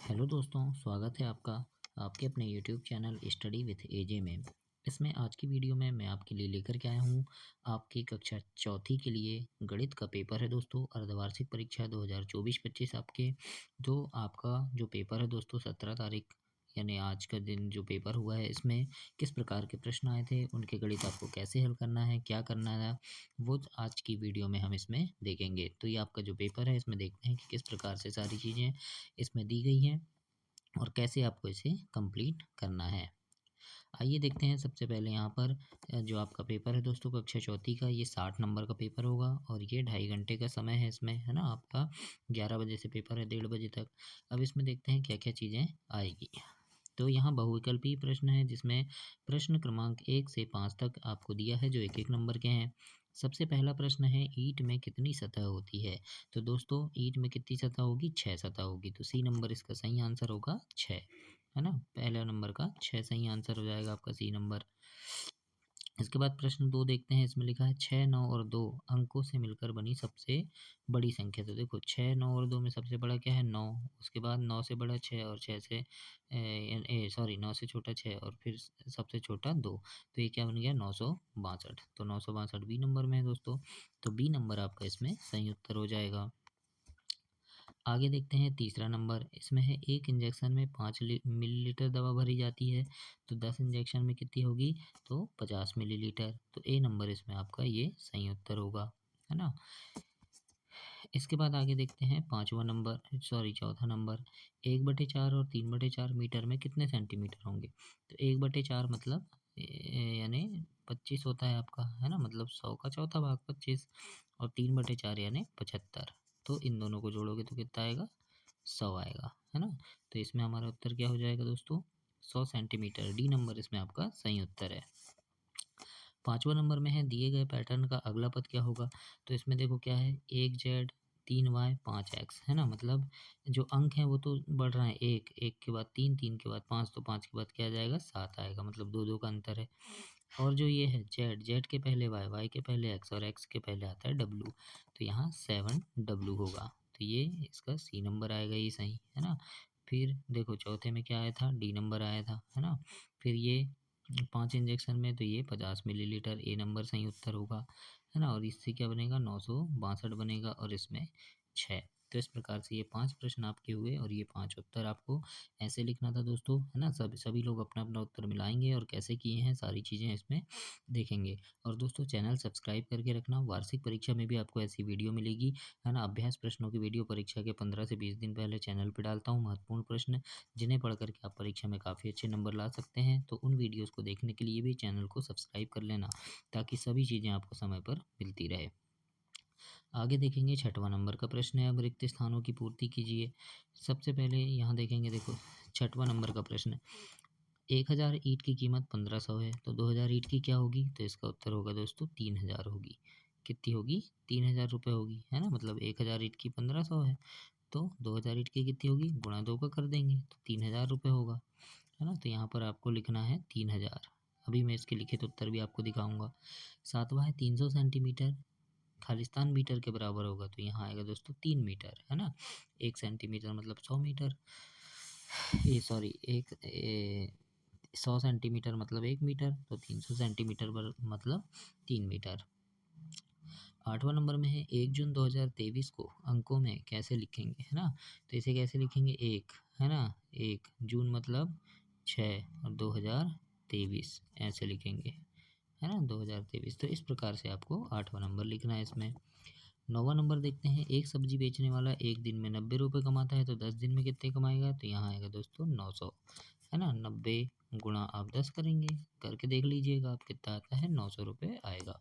Hello दोस्तों, स्वागत है आपका आपके अपने यूट्यूब चैनल स्टडी विथ एजे में। इसमें आज की वीडियो में मैं आपके लिए लेकर के आया हूँ आपकी कक्षा चौथी के लिए गणित का पेपर है दोस्तों। अर्धवार्षिक परीक्षा 2024-25 आपके आपका जो पेपर है दोस्तों 17 तारीख यानी आज का दिन जो पेपर हुआ है, इसमें किस प्रकार के प्रश्न आए थे, उनके गणित आपको कैसे हल करना है, क्या करना है, वो आज की वीडियो में हम इसमें देखेंगे। तो ये आपका जो पेपर है, इसमें देखते हैं कि किस प्रकार से सारी चीज़ें इसमें दी गई हैं और कैसे आपको इसे कंप्लीट करना है। आइए देखते हैं। सबसे पहले यहाँ पर जो आपका पेपर है दोस्तों कक्षा चौथी का, ये 60 नंबर का पेपर होगा और ये 2.5 घंटे का समय है इसमें, है ना। आपका 11 बजे से पेपर है 1:30 बजे तक। अब इसमें देखते हैं क्या क्या चीज़ें आएगी। तो यहाँ बहुविकल्पीय प्रश्न है, जिसमें प्रश्न क्रमांक 1 से 5 तक आपको दिया है, जो 1-1 नंबर के हैं। सबसे पहला प्रश्न है, ईंट में कितनी सतह होती है। तो दोस्तों ईंट में कितनी सतह होगी, 6 सतह होगी। तो सी नंबर इसका सही आंसर होगा 6, है ना। पहला नंबर का 6 सही आंसर हो जाएगा आपका सी नंबर। इसके बाद प्रश्न 2 देखते हैं। इसमें लिखा है 6, 9 और 2 अंकों से मिलकर बनी सबसे बड़ी संख्या। तो देखो 6, 9 और 2 में सबसे बड़ा क्या है, 9। उसके बाद 9 से बड़ा 6 और 6 से 9 से छोटा 6 और फिर सबसे छोटा 2। तो ये क्या बन गया, 962। तो 962 बी नंबर में है दोस्तों। तो बी नंबर आपका इसमें सही उत्तर हो जाएगा। आगे देखते हैं तीसरा नंबर। इसमें है एक इंजेक्शन में 5 मिलीलीटर दवा भरी जाती है, तो 10 इंजेक्शन में कितनी होगी, तो 50 मिलीलीटर। तो ए नंबर इसमें आपका ये सही उत्तर होगा, है ना। इसके बाद आगे देखते हैं चौथा नंबर। 1/4 और 3/4 मीटर में कितने सेंटीमीटर होंगे। तो 1/4 मतलब यानी 25 होता है आपका, है ना। मतलब 100 का चौथा भाग 25 और 3/4 यानी 75। तो इन दोनों को जोड़ोगे तो कितना आएगा, 100 आएगा, है ना। तो इसमें हमारा उत्तर क्या हो जाएगा दोस्तों, 100 सेंटीमीटर। डी नंबर इसमें आपका सही उत्तर है। पाँचवा नंबर में है, दिए गए पैटर्न का अगला पद क्या होगा। तो इसमें देखो क्या है, 1z 3y 5x, है ना। मतलब जो अंक हैं वो तो बढ़ रहे हैं, 1 1 के बाद 3 3 के बाद 5, तो 5 के बाद क्या आ जाएगा, 7 आएगा। मतलब 2 2 का अंतर है। और जो ये है z z के पहले y के पहले x और x के पहले आता है w, तो यहाँ 7w होगा। तो ये इसका सी नंबर आएगा, ये सही, है ना। फिर देखो चौथे में क्या आया था, डी नंबर आया था, है ना। फिर ये 5 इंजेक्शन में, तो ये 50 मिलीलीटर, ए नंबर सही उत्तर होगा, है ना। और इससे क्या बनेगा, 962 बनेगा और इसमें 6। तो इस प्रकार से ये 5 प्रश्न आपके हुए और ये 5 उत्तर आपको ऐसे लिखना था दोस्तों, है ना। सभी लोग अपना अपना उत्तर मिलाएंगे और कैसे किए हैं सारी चीज़ें इसमें देखेंगे। और दोस्तों चैनल सब्सक्राइब करके रखना, वार्षिक परीक्षा में भी आपको ऐसी वीडियो मिलेगी, है ना। अभ्यास प्रश्नों की वीडियो परीक्षा के 15 से 20 दिन पहले चैनल पर डालता हूँ, महत्वपूर्ण प्रश्न जिन्हें पढ़ कर के आप परीक्षा में काफ़ी अच्छे नंबर ला सकते हैं। तो उन वीडियोज़ को देखने के लिए भी चैनल को सब्सक्राइब कर लेना, ताकि सभी चीज़ें आपको समय पर मिलती रहे। आगे देखेंगे छठवां नंबर का प्रश्न है, अब रिक्त स्थानों की पूर्ति कीजिए। सबसे पहले यहाँ देखेंगे, देखो छठवां नंबर का प्रश्न, 1000 ईंट की कीमत 1500 है, तो 2000 ईंट की क्या होगी। तो इसका उत्तर होगा दोस्तों 3000 होगी। कितनी होगी, 3000 रुपये होगी, है ना। मतलब 1000 ईंट की 1500 है, तो 2000 ईंट की कितनी होगी, गुणा 2 का कर देंगे तो 3000 रुपये होगा, है ना। तो यहाँ पर आपको लिखना है 3000। अभी मैं इसके लिखित उत्तर भी आपको दिखाऊंगा। सातवां है, 300 सेंटीमीटर खालिस्तान मीटर के बराबर होगा। तो यहाँ आएगा दोस्तों 3 मीटर, है ना। 1 सेंटीमीटर मतलब 100 मीटर, ये सॉरी 100 सेंटीमीटर मतलब 1 मीटर, तो 300 सेंटीमीटर पर मतलब 3 मीटर। आठवां नंबर में है, 1 जून 2023 को अंकों में कैसे लिखेंगे, है ना। तो इसे कैसे लिखेंगे, 1, है ना। 1 जून मतलब 6 और 2023 ऐसे लिखेंगे, है ना। 2023। तो इस प्रकार से आपको आठवां नंबर लिखना है इसमें। नौवां नंबर देखते हैं, एक सब्जी बेचने वाला एक दिन में 90 रुपये कमाता है, तो 10 दिन में कितने कमाएगा। तो यहाँ आएगा दोस्तों 900, है ना। 90 गुणा आप 10 करेंगे, करके देख लीजिएगा आप कितना आता है, 900 रुपये आएगा।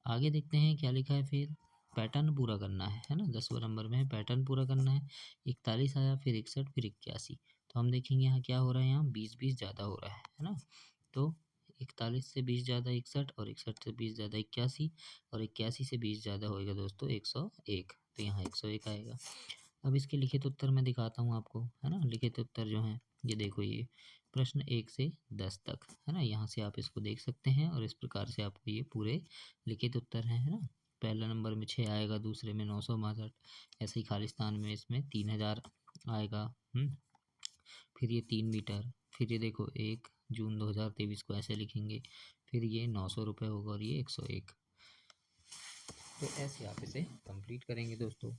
आगे देखते हैं क्या लिखा है फिर, पैटर्न पूरा करना है ना। 10वें नंबर में पैटर्न पूरा करना है। 41 आया, फिर 61, फिर 81। तो हम देखेंगे यहाँ क्या हो रहा है, यहाँ 20 ज़्यादा हो रहा है ना। तो 41 से 20 ज़्यादा 61 और 61 से 20 ज़्यादा 81 और 81 से 20 ज़्यादा होएगा दोस्तों 101। तो यहाँ 101 आएगा। अब इसके लिखित उत्तर मैं दिखाता हूँ आपको, है ना। लिखित उत्तर जो हैं ये देखो, ये प्रश्न 1 से 10 तक, है ना। यहाँ से आप इसको देख सकते हैं और इस प्रकार से आपको ये पूरे लिखित उत्तर हैं, है ना। पहला नंबर में 6 आएगा, दूसरे में 962, ऐसे ही खालिस्तान में इसमें 3000 आएगा। फिर ये 3 मीटर, फिर ये देखो 1 जून 2023 को ऐसे लिखेंगे, फिर ये 900 रुपये होगा और ये 101। तो ऐसे आप इसे कंप्लीट करेंगे दोस्तों।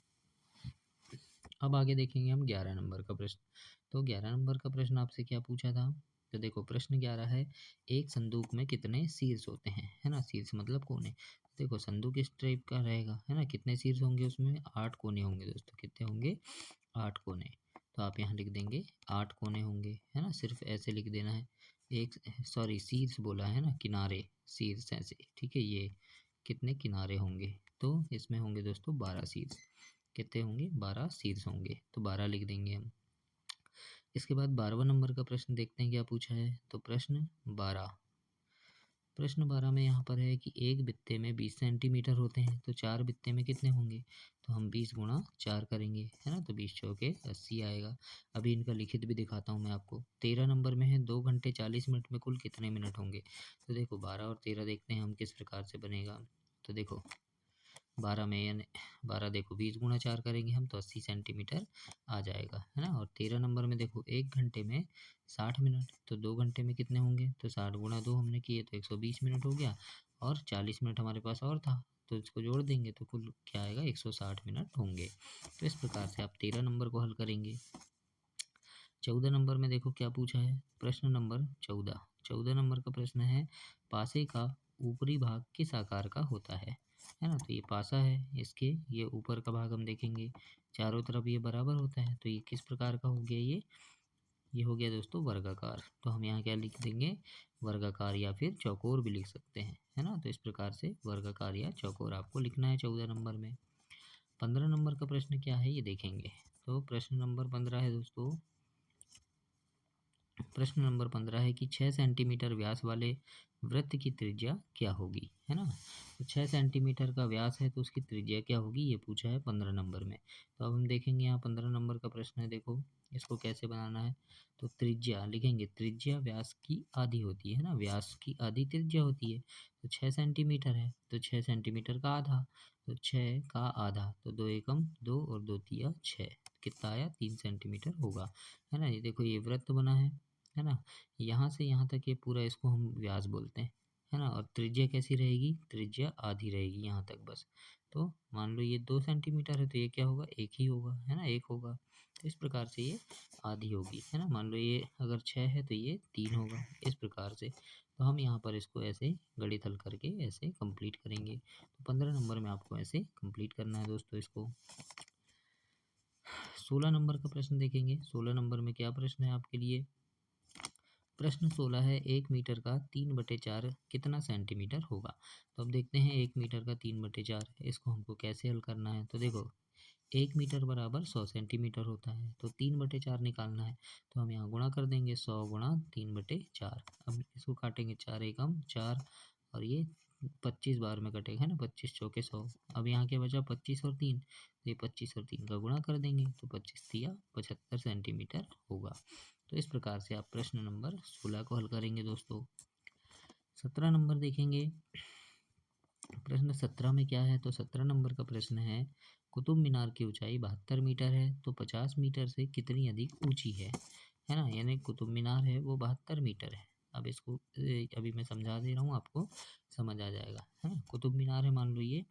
अब आगे देखेंगे हम 11 नंबर का प्रश्न। तो 11 नंबर का प्रश्न आपसे क्या पूछा था? तो देखो प्रश्न 11 है, एक संदूक में कितने शीर्ष होते हैं, है ना? शीर्ष मतलब कोने। देखो संदूक इस टाइप का रहेगा, है ना? कितने शीर्ष होंगे उसमें? 8 कोने होंगे दोस्तों। कितने होंगे? 8 कोने। तो आप यहाँ लिख देंगे 8 कोने होंगे, है ना? सिर्फ ऐसे लिख देना है। एक सॉरी शीर्ष बोला है ना, किनारे, शीर्ष ऐसे, ठीक है? ये कितने किनारे होंगे? तो इसमें होंगे दोस्तों 12 शीर्ष। कितने होंगे? 12 शीर्ष होंगे, तो 12 लिख देंगे हम। इसके बाद 12वां नंबर का प्रश्न देखते हैं क्या पूछा है। तो प्रश्न 12 में यहाँ पर है कि एक बित्ते में 20 सेंटीमीटर होते हैं, तो 4 बित्ते में कितने होंगे? तो हम 20 गुणा 4 करेंगे, है ना? तो 20 चौके 80 आएगा। अभी इनका लिखित भी दिखाता हूँ मैं आपको। 13 नंबर में है 2 घंटे 40 मिनट में कुल कितने मिनट होंगे? तो देखो 12 और 13 देखते हैं हम किस प्रकार से बनेगा। तो देखो 12 में यानी 12 देखो 20 गुणा 4 करेंगे हम तो 80 सेंटीमीटर आ जाएगा, है ना? और 13 नंबर में देखो 1 घंटे में 60 मिनट, तो 2 घंटे में कितने होंगे? तो 60 गुणा 2 हमने किए तो 120 मिनट हो गया, और 40 मिनट हमारे पास और था, तो इसको जोड़ देंगे तो कुल क्या आएगा? 160 मिनट होंगे। तो इस प्रकार से आप 13 नंबर को हल करेंगे। 14 नंबर में देखो क्या पूछा है। प्रश्न नंबर 14 नंबर का प्रश्न है, पासे का ऊपरी भाग किस आकार का होता है ना? तो ये पासा है, इसके ये ऊपर का भाग हम देखेंगे चारों तरफ ये बराबर होता है, तो ये किस प्रकार का हो गया? ये हो गया दोस्तों वर्गाकार। तो हम यहाँ क्या लिख देंगे? वर्गाकार, या फिर चौकोर भी लिख सकते हैं, है ना? तो इस प्रकार से वर्गाकार या चौकोर आपको लिखना है 14 नंबर में। 15 नंबर का प्रश्न क्या है ये देखेंगे। तो प्रश्न नंबर 15 है दोस्तों, प्रश्न नंबर 15 है कि 6 सेंटीमीटर व्यास वाले वृत्त की त्रिज्या क्या होगी, है ना? तो 6 सेंटीमीटर का व्यास है तो उसकी त्रिज्या क्या होगी, ये पूछा है 15 नंबर में। तो अब हम देखेंगे यहाँ 15 नंबर का प्रश्न है, देखो इसको कैसे बनाना है। तो त्रिज्या लिखेंगे, त्रिज्या व्यास की आधी होती है ना, व्यास की आधी त्रिज्या होती है। तो 6 सेंटीमीटर है तो 6 सेंटीमीटर का आधा, तो 6 का आधा, तो 2 एकम 2 और 2 तिया 6, कितना आया? 3 सेंटीमीटर होगा, है ना? ये देखो ये वृत्त बना है ना? यहाँ से यहाँ तक ये पूरा इसको हम व्यास बोलते हैं, है ना? और त्रिज्या कैसी रहेगी? त्रिज्या आधी रहेगी यहाँ तक बस। तो मान लो ये 2 सेंटीमीटर है तो ये क्या होगा? 1 ही होगा, है ना? 1 होगा। तो इस प्रकार से ये आधी होगी, है ना? मान लो ये अगर 6 है तो ये 3 होगा, इस प्रकार से। तो हम यहाँ पर इसको ऐसे गणित हल करके ऐसे कंप्लीट करेंगे। तो 15 नंबर में आपको ऐसे कंप्लीट करना है दोस्तों इसको। 16 नंबर का प्रश्न देखेंगे। 16 नंबर में क्या प्रश्न है आपके लिए? प्रश्न 16 है, 1 मीटर का 3/4 कितना सेंटीमीटर होगा? तो अब देखते हैं 1 मीटर का 3/4 इसको हमको कैसे हल करना है। तो देखो 1 मीटर बराबर 100 सेंटीमीटर होता है, तो 3/4 निकालना है, तो हम यहाँ गुणा कर देंगे 100 गुणा 3/4। अब इसको काटेंगे 4 एकम 4, और ये 25 बार में कटेगा, है ना? 25 चौके 100। अब यहाँ क्या बचा? 25 और 3, तो ये 25 और 3 का गुणा कर देंगे तो 25 तिया 75 सेंटीमीटर होगा। तो इस प्रकार से आप प्रश्न नंबर 16 को हल करेंगे दोस्तों। 17 नंबर देखेंगे। प्रश्न 17 में क्या है? तो 17 नंबर का प्रश्न है, कुतुब मीनार की ऊंचाई 72 मीटर है, तो 50 मीटर से कितनी अधिक ऊंची है ना? यानी कुतुब मीनार है वो 72 मीटर है। अब इसको अभी मैं समझा दे रहा हूँ, आपको समझ आ जाएगा, है ना? कुतुब मीनार है मान लो ये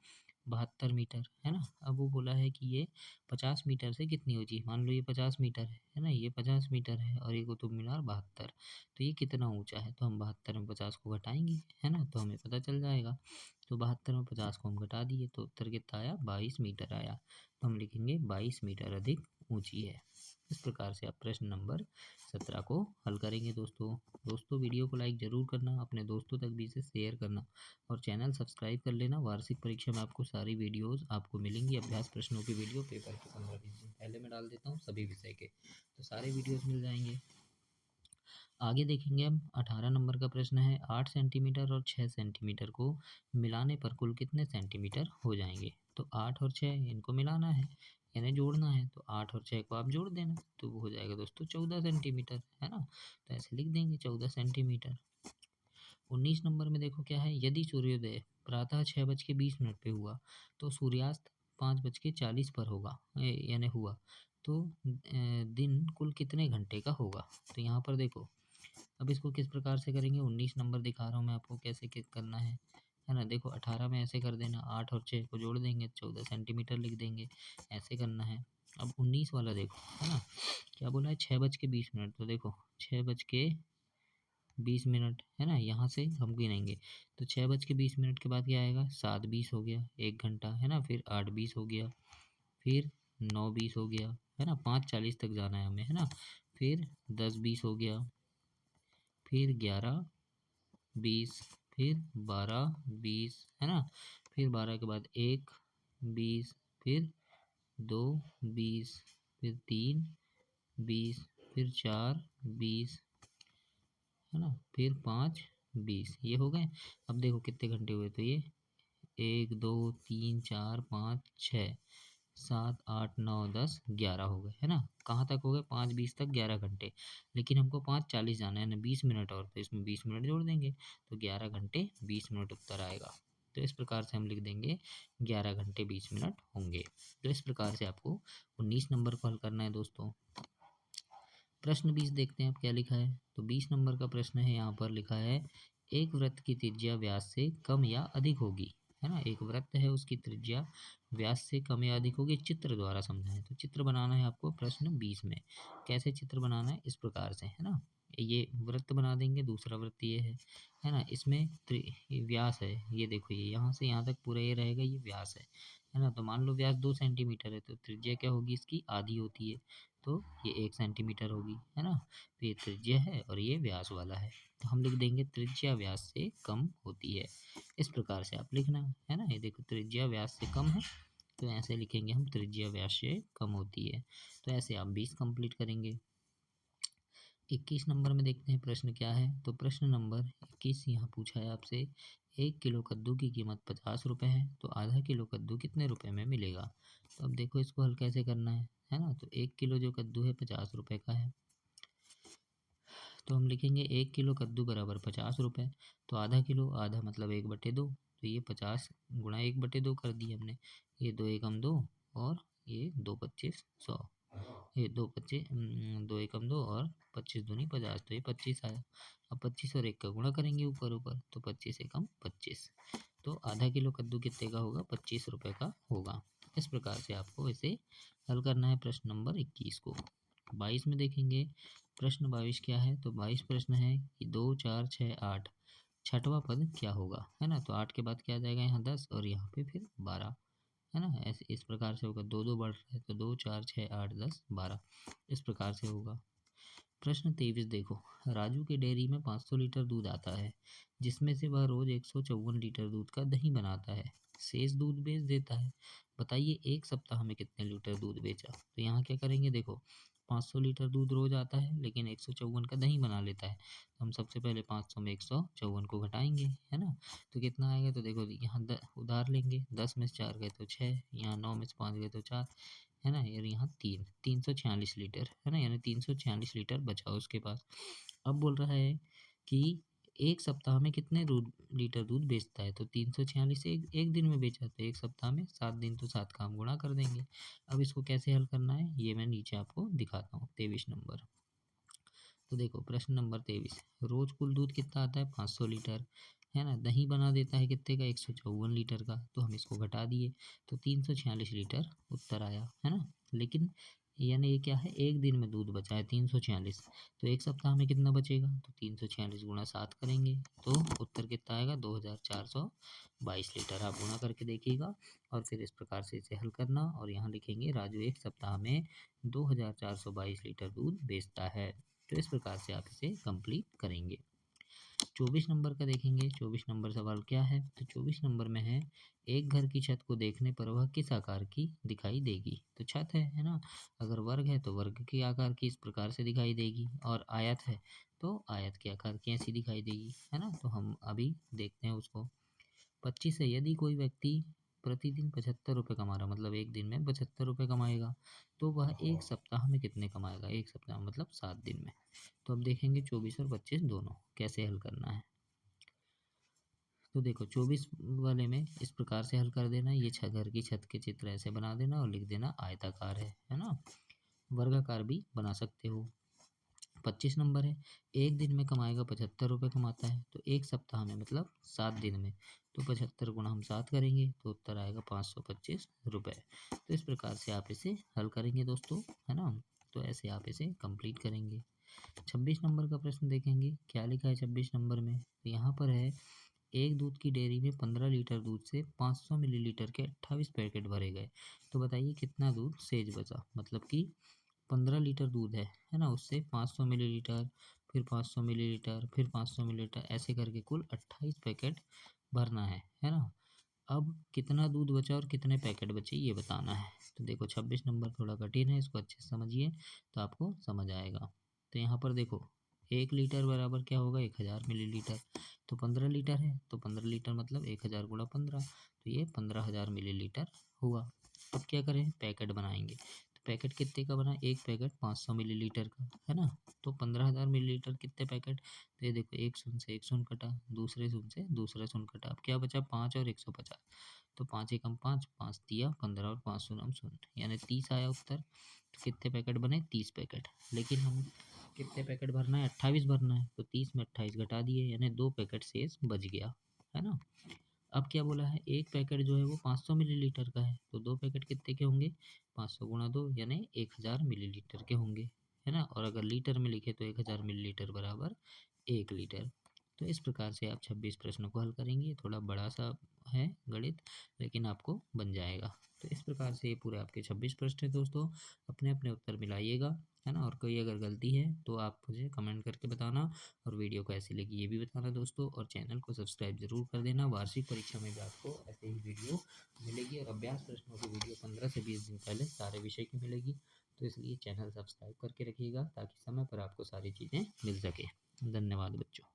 72 मीटर, है ना? अब वो बोला है कि ये 50 मीटर से कितनी ऊंची, मान लो ये 50 मीटर है ना? ये 50 मीटर है और ये कुतुब मीनार 72, तो ये कितना ऊंचा है? तो हम 72 में 50 को घटाएंगे, है ना? तो हमें पता चल जाएगा। तो 72 में 50 को हम घटा दिए तो उत्तर कितना आया? 22 मीटर आया। तो हम लिखेंगे 22 मीटर अधिक ऊंची है। इस प्रकार से आप प्रश्न नंबर 17 को हल करेंगे दोस्तों वीडियो को लाइक ज़रूर करना, अपने दोस्तों तक भी इसे शेयर करना, और चैनल सब्सक्राइब कर लेना। वार्षिक परीक्षा में आपको सारी वीडियोस आपको मिलेंगी। अभ्यास प्रश्नों की वीडियो पेपर के 15-20 दिन पहले मैं डाल देता हूँ सभी विषय के, तो सारे वीडियोस मिल जाएंगे। आगे देखेंगे हम 18 नंबर का प्रश्न है, 8 सेंटीमीटर और 6 सेंटीमीटर को मिलाने पर कुल कितने सेंटीमीटर हो जाएंगे? तो 8 और 6 इनको मिलाना है, यानी जोड़ना है, तो 8 और 6 को आप जोड़ देना तो वो हो जाएगा दोस्तों 14 सेंटीमीटर, है ना? तो ऐसे लिख देंगे 14 सेंटीमीटर। 19 नंबर में देखो क्या है, यदि सूर्योदय प्रातः 6:20 पे हुआ तो सूर्यास्त 5:40 पर होगा, यानी हुआ, तो दिन कुल कितने घंटे का होगा। तो यहाँ पर देखो, अब इसको किस प्रकार से करेंगे, 19 नंबर दिखा रहा हूँ मैं आपको कैसे करना है ना। देखो 18 में ऐसे कर देना, 8 और 6 को जोड़ देंगे, 14 सेंटीमीटर लिख देंगे, ऐसे करना है। अब 19 वाला देखो, है ना, क्या बोला है, 6:20। तो देखो 6:20, है ना, यहाँ से हम गिनेंगे। तो 6:20 के बाद क्या आएगा, 7:20 हो गया, 1 घंटा, है ना, फिर 8:20 हो गया, फिर 9:20 हो गया, है ना, 5:40 तक जाना है हमें, है ना, फिर 10:20 हो गया, फिर 11:20, फिर 12:20, है ना, फिर 12 के बाद 1:20, फिर 2:20, फिर 3:20, फिर 4:20, है ना, फिर 5:20। ये हो गए। अब देखो कितने घंटे हुए, तो ये 1 2 3 4 5 6 7 8 9 10 11 हो गए, है ना। कहाँ तक हो गए, 5:20 तक 11 घंटे। लेकिन हमको 5:40 जाना है ना, 20 मिनट और, तो इसमें 20 मिनट जोड़ देंगे, तो 11 घंटे 20 मिनट उत्तर आएगा। तो इस प्रकार से हम लिख देंगे 11 घंटे 20 मिनट होंगे। तो इस प्रकार से आपको 19 नंबर को हल करना है दोस्तों। प्रश्न 20 देखते हैं आप क्या लिखा है। तो 20 नंबर का प्रश्न है, यहाँ पर लिखा है एक वृत्त की त्रिज्या व्यास से कम या अधिक होगी, है ना। एक वृत्त है, उसकी त्रिज्या व्यास से कम या अधिक होगी, चित्र द्वारा समझाएं। तो चित्र बनाना है आपको प्रश्न 20 में। कैसे चित्र बनाना है, इस प्रकार से, है ना। ये वृत्त बना देंगे, दूसरा वृत्त ये है ना। इसमें ये व्यास है, ये देखो, ये यहाँ से यहाँ तक पूरा ये रहेगा, ये व्यास है ना। तो मान लो व्यास 2 सेंटीमीटर है, तो त्रिज्या क्या होगी, इसकी आधी होती है, तो ये 1 सेंटीमीटर होगी, है ना। तो ये त्रिज्या है और ये व्यास वाला है, तो हम लिख देंगे त्रिज्या व्यास से कम होती है। इस प्रकार से आप लिखना, है ना। ये देखो त्रिज्या व्यास से कम है, तो ऐसे लिखेंगे हम, त्रिज्या व्यास से कम होती है। तो ऐसे आप 20 कंप्लीट करेंगे। 21 नंबर में देखते हैं प्रश्न क्या है। तो प्रश्न नंबर 21 यहाँ पूछा है आपसे, 1 किलो कद्दू की कीमत 50 रुपये है, तो आधा किलो कद्दू कितने रुपए में मिलेगा। तो अब देखो इसको हल कैसे करना है ना। तो 1 किलो जो कद्दू है 50 रुपये का है, तो हम लिखेंगे 1 किलो कद्दू बराबर 50 रुपये। तो आधा किलो, आधा मतलब 1/2, तो ये 50 गुणा 1/2 कर दिए हमने। ये 2 एकम 2, और ये 2 × 25 = 100। ये 2 और 25 दूनी 50, तो ये 25 आया। अब 25 और 1 का गुणा करेंगे ऊपर ऊपर, तो 25 एकम 25। तो आधा किलो कद्दू कितने का होगा, 25 रुपये का होगा। इस प्रकार से आपको इसे हल करना है प्रश्न नंबर 21 को। 22 में देखेंगे, प्रश्न 22 क्या है। तो 22 प्रश्न है कि 2 4 6 8 छठवां पद क्या होगा, है ना। तो 8 के बाद क्या आ जाएगा, यहाँ 10, और यहाँ पे फिर 12, है ना। ऐसे इस प्रकार से होगा, दो दो बढ़ रहा है, तो 2 4 6 8 10 12, इस प्रकार से होगा। प्रश्न 23 देखो, राजू के डेयरी में 500 लीटर दूध आता है, जिसमें से वह रोज 154 लीटर दूध का दही बनाता है, शेष दूध बेच देता है। बताइए एक सप्ताह में कितने लीटर दूध बेचा। तो यहाँ क्या करेंगे, देखो 500 लीटर दूध रोज आता है, लेकिन 154 का दही बना लेता है, तो हम सबसे पहले 500 में 154 को घटाएंगे, है ना। तो कितना आएगा, तो देखो यहाँ उधार लेंगे, 10 में से 4 गए तो 6, यहाँ 9 में से 5 गए तो 4, है ना। और यहाँ 346 लीटर, है ना, यानी 346 लीटर बचा उसके पास। अब बोल रहा है कि एक सप्ताह में कितने लीटर दूध बेचता है। तो 346 एक दिन में बेचा, तो एक सप्ताह में 7 दिन, तो 7 का हम गुणा कर देंगे। अब इसको कैसे हल करना है, ये मैं नीचे आपको दिखाता हूँ। 23 नंबर, तो देखो प्रश्न नंबर 23, रोज कुल दूध कितना आता है, 500 लीटर, है ना। दही बना देता है कितने का, 154 लीटर का, तो हम इसको घटा दिए, तो 346 लीटर उत्तर आया, है ना। लेकिन यानी ये क्या है, एक दिन में दूध बचा है 346, तो एक सप्ताह में कितना बचेगा, तो 346 गुणा 7 करेंगे, तो उत्तर कितना आएगा, 2422 लीटर। आप गुणा करके देखिएगा, और फिर इस प्रकार से इसे हल करना, और यहाँ लिखेंगे राजू एक सप्ताह में 2422 लीटर दूध बेचता है। तो इस प्रकार से आप इसे कंप्लीट करेंगे। 24 नंबर का देखेंगे, 24 नंबर सवाल क्या है। तो 24 नंबर में है, एक घर की छत को देखने पर वह किस आकार की दिखाई देगी। तो छत है ना, अगर वर्ग है तो वर्ग के आकार की इस प्रकार से दिखाई देगी, और आयत है तो आयत के आकार की ऐसी दिखाई देगी, है ना। तो हम अभी देखते हैं उसको। 25 है, यदि कोई व्यक्ति प्रतिदिन 75 रुपये कमा रहा, मतलब एक दिन में 75 रुपये कमाएगा, तो वह एक सप्ताह में कितने कमाएगा, एक सप्ताह मतलब 7 दिन में। तो अब देखेंगे 24 और 25 दोनों कैसे हल करना है। तो देखो 24 वाले में इस प्रकार से हल कर देना, ये घर की छत के चित्र ऐसे बना देना, और लिख देना आयताकार है ना। वर्गाकार भी बना सकते हो। 25 नंबर है, एक दिन में कमाएगा 75 रुपये कमाता है, तो एक सप्ताह में मतलब 7 दिन में, तो 75 गुणा हम 7 करेंगे तो उत्तर आएगा 525 रुपये। तो इस प्रकार से आप इसे हल करेंगे दोस्तों, है ना। तो ऐसे आप इसे कंप्लीट करेंगे। 26 नंबर का प्रश्न देखेंगे, क्या लिखा है 26 नंबर में। तो यहाँ पर है, एक दूध की डेयरी में 15 लीटर दूध से 500 मिलीलीटर के 28 पैकेट भरे गए, तो बताइए कितना दूध शेष बचा। मतलब कि 15 लीटर दूध है ना, उससे 500 मिलीलीटर, फिर 500 मिलीलीटर, फिर 500 मिलीलीटर, ऐसे करके कुल 28 पैकेट भरना है ना। अब कितना दूध बचा और कितने पैकेट बचे ये बताना है। तो देखो 26 नंबर थोड़ा कठिन है, इसको अच्छे से समझिए तो आपको समझ आएगा। तो यहाँ पर देखो 1 लीटर बराबर क्या होगा, 1000 मिलीलीटर। तो 15 लीटर है, तो 15 लीटर मतलब 1000 गुणा 15, तो ये 15,000 मिलीलीटर हुआ। अब क्या करें, पैकेट बनाएंगे। तो पैकेट कितने का बना, एक पैकेट 500 मिलीलीटर का, है ना। तो 15,000 मिलीलीटर कितने पैकेट, तो ये देखो एक शून्य से एक शून्य कटा, दूसरे शून्य से दूसरा शून्य कटा, अब क्या बचा 5 और 150। तो 5 एकम 5, 5 तिया 15 और 5 शून्य शून्य, यानी 30 आया उत्तर। तो कितने पैकेट बने, 30 पैकेट। लेकिन हम कितने पैकेट भरना है, 28 भरना है, तो 30 में 28 घटा दिए, यानी 2 पैकेट शेष बच गया, है ना। अब क्या बोला है, एक पैकेट जो है वो 500 मिलीलीटर का है, तो 2 पैकेट कितने के होंगे, 500 गुणा 2 यानी 1000 मिलीलीटर के होंगे, है ना। और अगर लीटर में लिखे तो 1000 मिलीलीटर बराबर 1 लीटर। तो इस प्रकार से आप 26 प्रश्नों को हल करेंगे। थोड़ा बड़ा सा है गणित, लेकिन आपको बन जाएगा। तो इस प्रकार से ये पूरे आपके 26 प्रश्न हैं दोस्तों। अपने अपने उत्तर मिलाइएगा, है ना। और कोई अगर गलती है तो आप मुझे कमेंट करके बताना, और वीडियो को ऐसी लगी ये भी बताना दोस्तों, और चैनल को सब्सक्राइब जरूर कर देना। वार्षिक परीक्षा में भी आपको ऐसे ही वीडियो मिलेगी, और अभ्यास प्रश्नों की वीडियो 15 से 20 दिन पहले सारे विषय की मिलेगी। तो इसलिए चैनल सब्सक्राइब करके रखिएगा, ताकि समय पर आपको सारी चीज़ें मिल सके। धन्यवाद बच्चों।